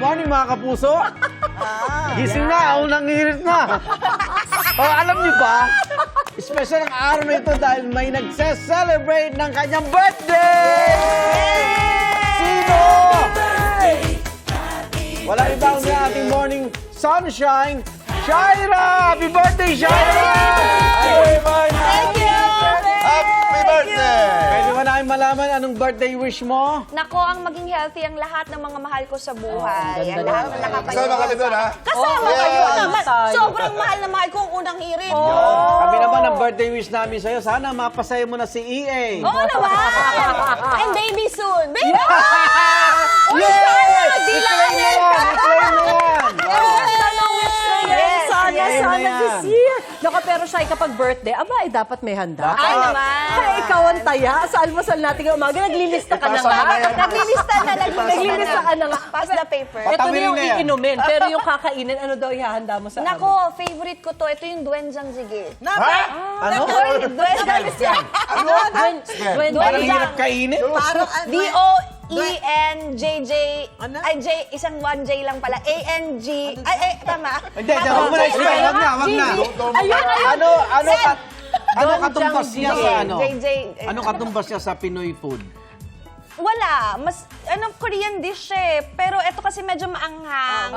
morning mga kapuso. Gising na, unang hirit na. Alam niyo ba, special ang araw na ito dahil may nagse-celebrate ng kanyang birthday! Sino? Walang iba kundi ang ating morning sunshine, Shaira! Happy birthday, Shaira! Happy birthday! Thank you! Happy birthday! Pwede ba namin malaman anong birthday wish mo? Nako, ang maging healthy ang lahat ng mga mahal ko sa buhay. ang ganda Ang lahat naman. na nakapanood. Kasama ka doon, ha? Kasama kayo naman. Sobrang mahal na mahal ko ang unang hirit. Kami naman ang birthday wish namin sa'yo. Sana mapasaya mo na si EA. Oo naman! And baby soon. Baby! Yay! Di lang I-claim mo yan! I-claim mo yan! Yes, Sana yes. sana Ayan. this year. Naku, pero siya kapag birthday, dapat may handa. Ay naman. Kaya ikaw ang taya sa almusal natin ngayong umaga. Naglilista ka na nga. Naglilista na. Naglilista ka na nga. Pass the paper. Ito na Patawilin yung na yan. iinumin. Pero yung kakainin, ano daw ihahanda mo sa amin? Nako, favorite ko to. Ito yung Duenjang Zige. Ha? Ano? Duenjang Zige. Parang hirap kainin. D-O-E-N-J-J. Ay, J, isang 1J lang pala. A-N-G. Ay, tama. Hindi, wag mo na explain. Wag na, wag na. Ano katumbas niya sa ano? JJ. Ano katumbas niya sa Pinoy food? Wala. Mas, Korean dish eh. Pero ito kasi medyo maanghang.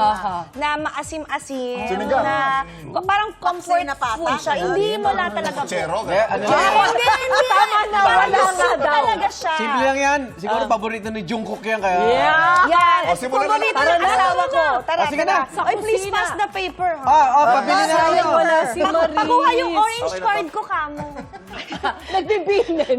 Na maasim-asim. Sinigang. Na parang comfort food siya. Hindi mo lang talaga po. Chero, Eh, ano? Hindi. Tama na, wala nga Gusto daw. talaga siya. Simple lang yan. Siguro paborito ni Jungkook yan kaya. Yan. O, simulan na Paborito natin. ng asawa ko. Tara, sige na. tara. Ay, please kusina. pass the paper. ha? Pabili na Sayang tayo. wala si Marie. Pakuha yung orange card ko, kamo. Nagbibilan.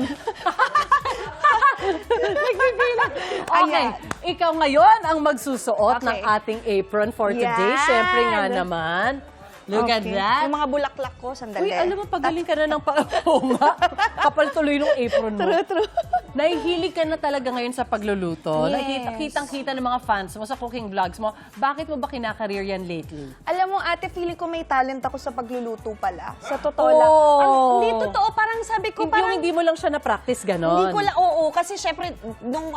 Nagbibilan. Okay, Ayan. ikaw ngayon ang magsusuot Okay. ng ating apron for today. Yan. Siyempre nga naman. Look at Okay. that. Yung mga bulaklak ko, sandali. Uy, alam mo, pagaling ka na ng Oo nga. Kapal tuloy ng apron mo. True. Nahihilig ka na talaga ngayon sa pagluluto. Yes. Kitang-kita ng mga fans mo sa cooking vlogs mo. Bakit mo ba kinakareer yan lately? Alam mo, ate, feeling ko may talent ako sa pagluluto pala. Sa totoo Oh. lang. Hindi totoo. Parang sabi ko, Yung parang... hindi mo lang siya na-practice, ganon. Hindi ko lang, oo. Kasi syempre, nung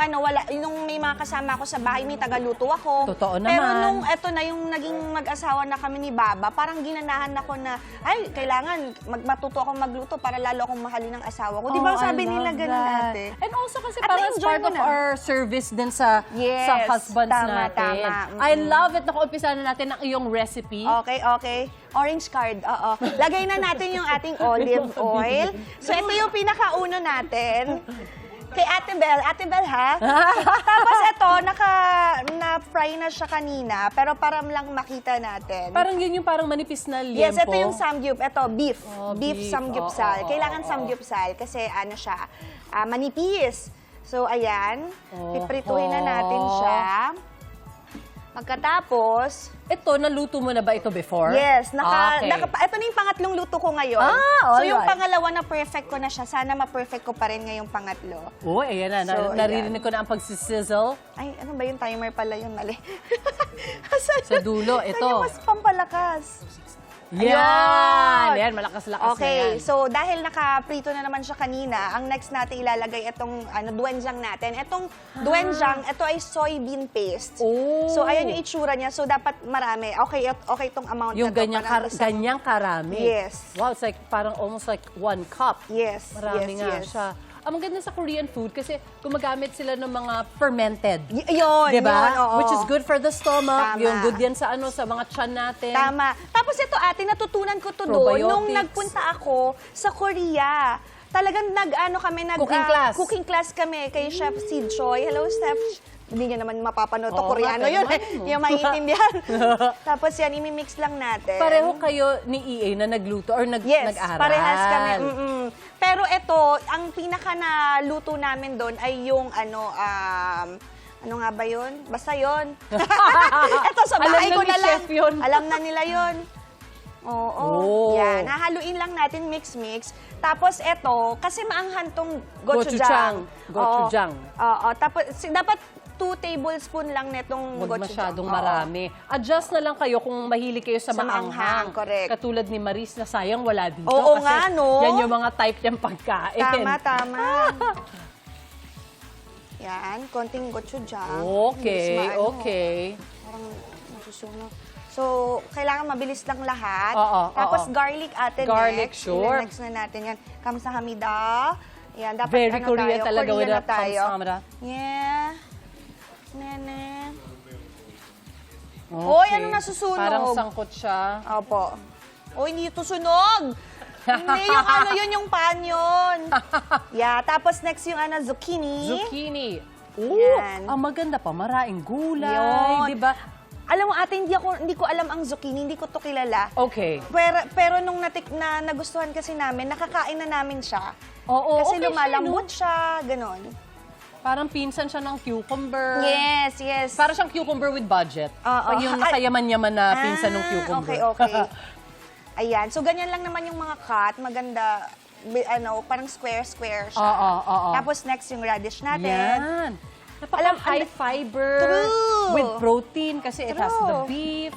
may mga kasama ako sa bahay, may tagaluto ako. Totoo Pero naman. nung eto na, yung naging mag-asawa na kami ni Baba, parang ginanahan ako na, ay, kailangan matuto akong magluto para lalo akong mahalin ng asawa ko. Di ba Oh, sabi I nila love ganun, that. ate? And also kasi At parang as na-enjoy part mo of na. our service din sa Yes, husbands tama, natin. tama. I love it. Naku-umpisa na natin ang iyong recipe. Okay, okay. Orange card, oo. Lagay na natin yung ating olive oil. So, ito yung pinakauna natin. Kay Ate Bel. Ate Bel, ha? Tapos ito, na-fry na siya kanina, pero para lang makita natin. Parang yun yung parang manipis na liempo. Yes, ito yung samgyup. Ito, beef. Oh, beef beef. samgyupsal. Oo, Kailangan samgyupsal kasi ano siya, manipis. So, ayan. Piprituhin na natin siya. Pagkatapos, Ito, naluto mo na ba ito before? yes, Okay. ito na yung pangatlong luto ko ngayon. Ah, so yung alright. pangalawa na perfect ko na siya, sana ma-perfect ko pa rin ngayong pangatlo. Oh, ayan na. So, naririnig ko na ang pagsisizzle. Ay, ano ba yung timer pala yun? Mali. Sa dulo, Saan ito. yung mas pampalakas? Yan! Yan, malakas-lakas Okay, na yan. so dahil nakaprito na naman siya kanina, ang next natin ilalagay itong doenjang natin. Itong doenjang, ito ay soybean paste. Oh. So ayan yung itsura niya. So dapat marami. Okay itong amount Yung na to. ganyang karami. Yes. Wow, it's like parang almost like 1 cup. Yes. Marami nga siya. Ang maganda sa Korean food kasi gumagamit sila ng mga fermented. Yun, Diba? yun, oo. Which is good for the stomach. Tama. Yung good yan sa sa mga tiyan natin. Tama. Tapos ito ate, natutunan ko to doon nung Probiotics. nagpunta ako sa Korea. Talagang cooking class kami kay Chef Sid Choi. Hello, Chef. Hindi niya naman mapapanood to Oo, Koreano nga, yun. naman, Hindi niya maintindihan. Tapos yan, imimix lang natin. Pareho kayo ni EA na nagluto or Yes, nag-aral. parehas kami. Pero ito, ang pinaka na luto namin doon ay yung ano nga ba yun? Basta yun. Ito sa Alam bahay na ko ni na lang. Chef yun. Alam na nila yun. Oo. Oh. Yan. Nahaluin lang natin mix-mix. Tapos ito, kasi maanghan tong Gochujang. gochujang. Gochujang. Oo. Tapos dapat 2 tablespoon lang netong Huwag gochujang. masyadong Oo. marami. Adjust na lang kayo kung mahilig kayo sa Sa maanghang. maanghang, correct. Katulad ni Maris na sayang wala dito. Oo kasi nga, no? yan yung mga type niyang pagkain. Tama, tama. Yan, konting gochujang. Okay, Bilis maano. okay. Parang nasusunog. So, kailangan mabilis lang lahat. Oo, Tapos oo. garlic ate Garlic, next. sure. Next na natin yan. Kamsahamnida. Yan, dapat Very Korean tayo? talaga Korean with na the kamsahamnida. Yeah. Nene. Oy, anong nasusunog? Parang sangkot siya. Opo. Oy, hindi ito sunog. Hindi yung ano yun, yung pan yun. Yeah, tapos next yung zucchini. Zucchini. Yan. Ang maganda pa, maraming gulay, Yun. di ba? Alam mo ate, hindi ko alam ang zucchini, hindi ko to kilala. Okay. Pero nung nagustuhan kasi namin, nakakain na namin siya. Oo, Kasi okay lumalambot siya, siya, ganon. Parang pinsan siya ng cucumber. Yes, yes. Parang siyang cucumber with budget. Oo. Pag yung nakayaman-yaman na pinsan ng cucumber. Okay. Ayan. So, ganyan lang naman yung mga cut. Maganda, parang square-square siya. Oo. Tapos, next yung radish natin. Yan. Napaka-high fiber. True. With protein kasi it has the True. beef.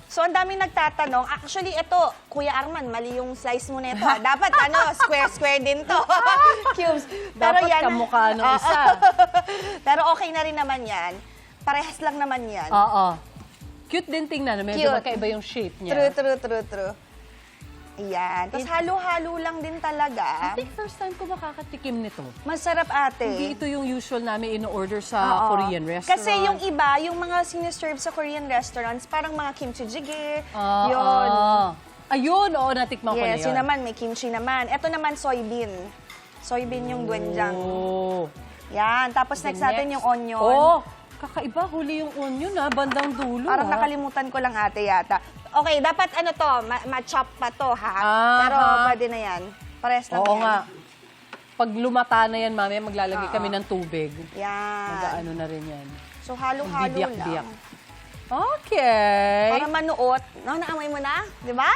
So, ang daming nagtatanong. Actually, ito, Kuya Arman, mali yung slice mo na ito. Dapat, square-square din to. Cubes. Dapat kamukha ng isa. Pero okay na rin naman yan. Parehas lang naman yan. Oo. Cute din tingnan. Medyo Cute. magkaiba yung shape niya. True. Ayan. Tapos halo-halo lang din talaga. I think first time ko makakatikim nito. Masarap ate. Hindi ito yung usual namin in-order sa Oo. Korean restaurant. Kasi yung iba, yung mga siniserve sa Korean restaurants, parang mga kimchi jjigae. Oo. Yun. Ayun, oo, natikman ko na Yes, yun. yun naman, may kimchi naman. Ito naman, soybean. Soybean yung doenjang. Oh. Yan. Tapos next natin yung onion. Oh, kakaiba. Huli yung onion bandang dulo. Parang nakalimutan ko lang ate yata. Okay, dapat ma-chop pa to ha. Pero pwede na yan. Pares lang Oo yan. nga. Pag lumata na yan, mami, maglalagay kami ng tubig. Yan. Mag-ano na rin yan. So halo-halo Bibiyak-biyak. lang. Okay. Para manuot. Naamoy mo na? Di ba?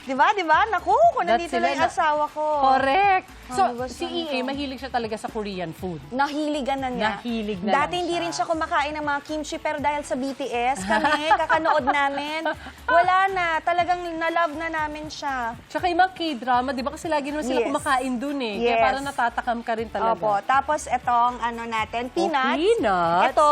Di ba? Naku, kung nandito sila lang yung asawa ko. Correct. So, gusto si EA, mahilig siya talaga sa Korean food. Nahiligan na niya. Nahilig na Dati lang hindi siya. rin siya kumakain ng mga kimchi, pero dahil sa BTS, kami, kakanood namin. Wala na. Talagang na-love na namin siya. Tsaka yung mga K-drama, di ba kasi lagi naman sila Yes. kumakain dun eh. Kaya Yes. parang natatakam ka rin talaga. Opo. Tapos itong natin, peanuts. peanuts? Ito,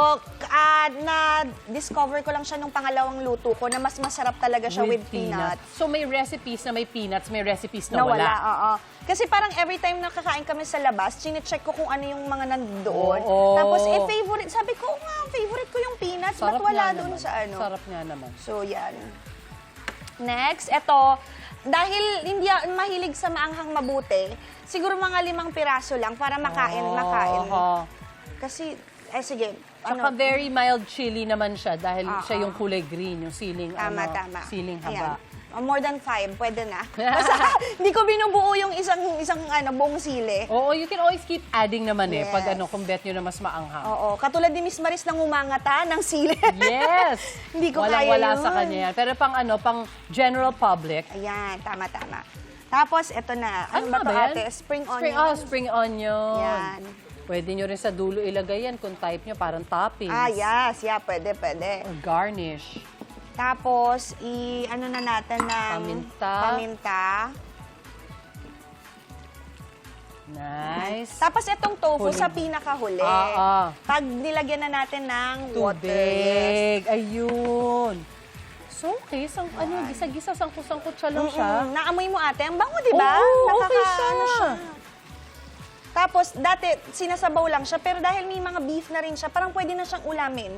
na-discover ko lang siya nung pangalawang luto ko na mas masarap talaga siya with peanuts. So may recipes na may peanuts, may recipes na Na wala, wala. oo. Kasi parang every time nakakain kami sa labas, chine-check ko kung ano yung mga nandoon. Oo. Tapos, favorite. Sabi ko, favorite ko yung peanuts. Ba't wala doon sa ano? Sarap nga naman. So, yan. Next, ito. Dahil hindi ako mahilig sa maanghang mabuti, siguro mga 5 piraso lang para makain. Oo. Kasi, sige. Tsaka very mild chili naman siya dahil Oo. siya yung kulay green, yung siling, Tama. siling Ayan. haba. More than 5, pwede na. Basta, hindi ko binubuo yung isang buong sili. Oo, you can always keep adding naman Yes. pag kung bet nyo na mas maanghang. Oo. Katulad ni Miss Maris nang umangata ng sili. Yes! Hindi ko kaya Walang-wala yun. sa kanya yan. Pero pang general public. Ayan, tama. Tapos, ito na. Ano ba nga ito, yan? ate? Spring onion. Spring onion. Yan. Pwede nyo rin sa dulo ilagay yan kung type nyo parang toppings. Yes. Yeah, pwede. Or garnish. Tapos, ano na natin ng paminta. Nice. Tapos, itong tofu Huli. sa pinakahuli. Oo. Pag nilagyan na natin ng water. Tubig. Yes. Ayun. So, okay. Gisa-gisa, sangkot-sangkot siya lang siya. Naamoy mo ate. Ang bango, di ba? Oo, okay siya. siya. Tapos, dati, sinasabaw lang siya. Pero dahil may mga beef na rin siya, parang pwede na siyang ulamin.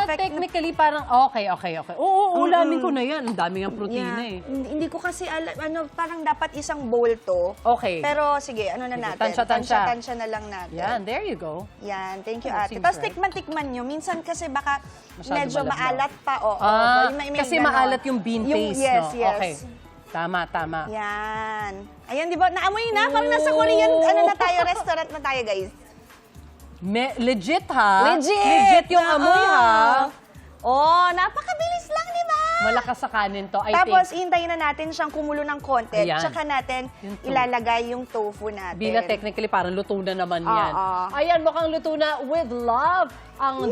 Technically, parang okay. Oo, ulamin ko na yan. Ang dami ng protina eh. Hindi ko kasi alam, parang dapat isang bowl to. Okay. Pero sige, ano na natin? Tansya. Tansya na lang natin. Yan, there you go. Yan, thank you Oh, ate. seems Tapos right. tikman nyo. Minsan kasi baka Masyado medyo malabnaw. maalat pa. Kasi maalat yung bean paste, yes, no? Yes. Okay. Tama. Yan. Ayan, di ba? Naamoy na. Parang nasa Korean, na tayo, restaurant na tayo, guys. Legit ha? Legit! Legit yung amoy ha? Oh, napakabilis lang, di ba? Malakas sa kanin to, I Tapos, think. hintayin na natin siyang kumulo ng konti. Ayan. Tsaka natin Yung tofu. ilalagay yung tofu natin. Bila technically, parang luto na naman yan. Oo. Ayan, mukhang luto na with love. Ang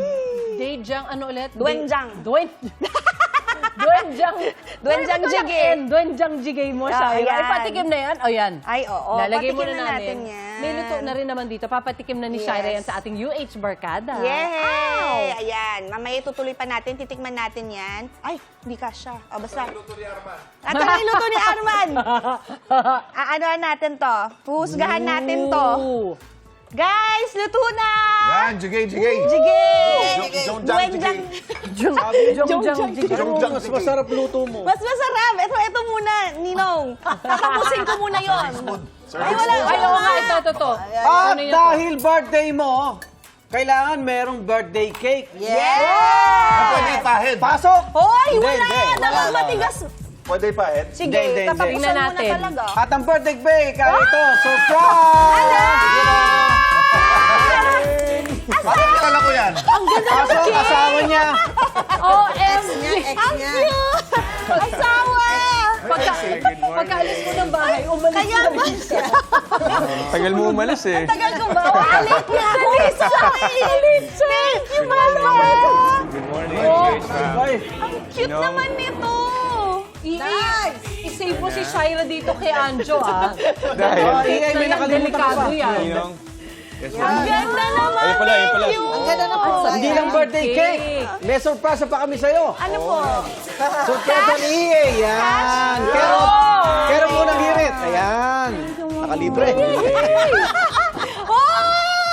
Daejang, ano ulit? Doenjang. Doenjang jigay. Doenjang jigay mo siya. Ayan. Ay, patikim na yan. O yan. Ay, oo. Lalagay muna Patikim na natin namin. yan. May luto na rin naman dito. Papatikim na ni Shaira yan sa ating UH Barkada. Yay! Ayan. Mamaya tutuloy pa natin. Titikman natin yan. Ay, hindi kasha. O, basta. Ito na yung luto ni Arman. Aanoan natin to. Puhusgahan natin to. Ooh. Guys, luto na! Yan, jigay, jigay. Jigay! Jongjang jigay. Jongjang jigay. Jongjang Mas jigay. masarap luto mo. Mas masarap. Ito muna, Ninong. Tatapusin ko muna yon. Ay, wala. Ay, oo nga, ito. At Ano yun dahil birthday mo, kailangan merong birthday cake. Ah, pwede ipahid. Pasok! Hoy, Hindi, wala! hindi. Dapat matigas. Pwede ipahid. Sige, Hindi. tatapusin Tingnan muna natin. talaga. At ang birthday cake ay ito, surprise! Bakit kilala ko yan? Pasok, asawa niya. OMG! Ang cute! Asawa! Pagkaalis ko ng bahay, umalis Kaya na ba rin siya. Tagal mo umalis eh. Tagal ko ba? Alit niya! Alit siya! Alit siya! Thank you, Mama! Good morning. Ay, Ang cute naman nito! Nice! I-save mo si Shaira dito kay Anjo, ah. Dahil. ingay, may nakalimutan ka pa. Delikado yan. Ninong. Yes, Ang ma'am. ganda naman! Ayun pala, ayun pala. Thank you! Ang ganda naman Hindi lang birthday cake. May surprise pa kami sa'yo. Ano po? Surprise ang EA. Yan. Pero munang hirit. Ayan. Nakalibre.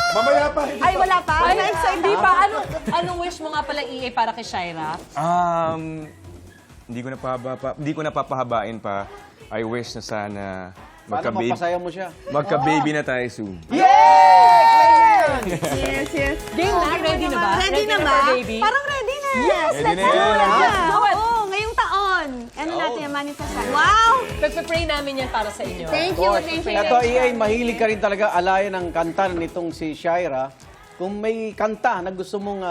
Mamaya pa. Ay, wala pa? Ay, Na-excite di ako. ba? Anong wish mo nga pala EA para kay Shaira? Hindi ko napapahabain pa. I wish na sana Paano mapasaya mo siya? magka-baby na tayo soon. Yes, yes. Game na? Ready na ba? Ready na ba? for baby? Parang ready na. Yes, Ready let's na do yan. it. Oo, ngayong taon. Ano natin yung manifestation? Wow! Pagpe-pray namin yan para sa inyo. Thank you, thank you. Ito, EA, mahilig ka rin talaga alayan ng kanta nitong si Shaira. Kung may kanta na gusto mong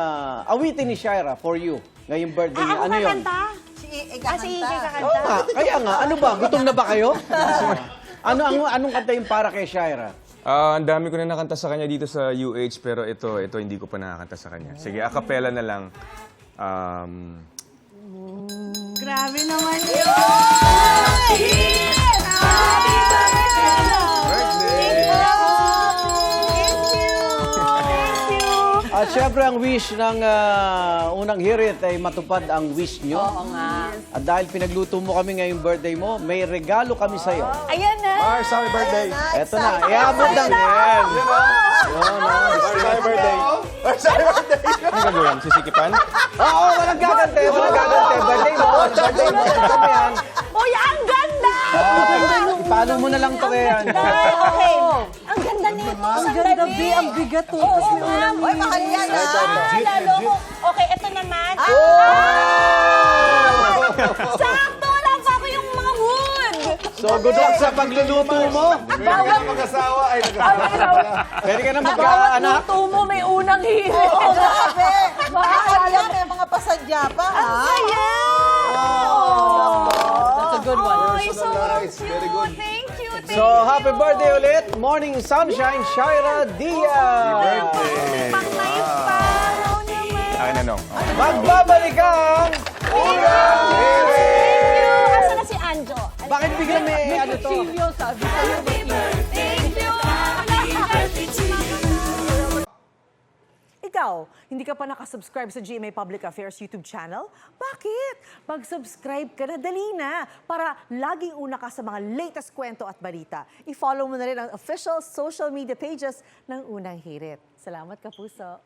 awitin ni Shaira for you, ngayong birthday niya, Ako ano yun? kakanta? Si Ike kakanta. Oo nga, kaya nga, ano ba? Gutom na ba kayo? Anong kanta yung para kay Shaira? Ang dami ko na nakanta sa kanya dito sa UH, pero ito hindi ko pa nakakanta sa kanya. Sige, a cappella na lang. Grabe naman yun! Happy birthday! Thank you! At syempre, ang wish ng unang hirit ay matupad ang wish nyo. Oo nga. At dahil pinagluto mo kami ngayong birthday mo, may regalo kami sa'yo. Ayan na! Mars, happy birthday. Eto na, iabot ng yan. Mars, happy birthday. Mars, happy birthday. Ano gagawin? Sisikipan? Oo, walang gagante, walang gagante. Birthday mo, birthday mo. Kami yan. Uy, ang ganda! Ipalo mo na lang to kaya yan. Ay, okay. Ang ganda nito. Ang ganda, B. Ang bigat to. Oo, ma'am. Uy, mahal yan, lalo mo. Okay, ito naman. Sakto, wala pa ako yung mga wood. So, good luck sa pagluluto mo. Bawal mag-asawa ay nag-asawa. Pwede ka na Bawat mag-anak. luto mo may unang hirit. Grabe! Mahal may mga pasadya pa, ha? That's a good one. Ay, sobrang cute. Thank you. So, happy birthday ulit. Morning sunshine, Shaira Diaz. Pang nice pa. Ano naman. Akin ano? Magbabalik ang unang hirit. Asa na si Anjo? Bakit bigla may ano to? Silvio, sabi sa'yo. Thank you. Ikaw, hindi ka pa nakasubscribe sa GMA Public Affairs YouTube channel? Bakit? Mag-subscribe ka na, dali na, para laging una ka sa mga latest kwento at balita. I-follow mo na rin ang official social media pages ng Unang Hirit. Salamat, Kapuso.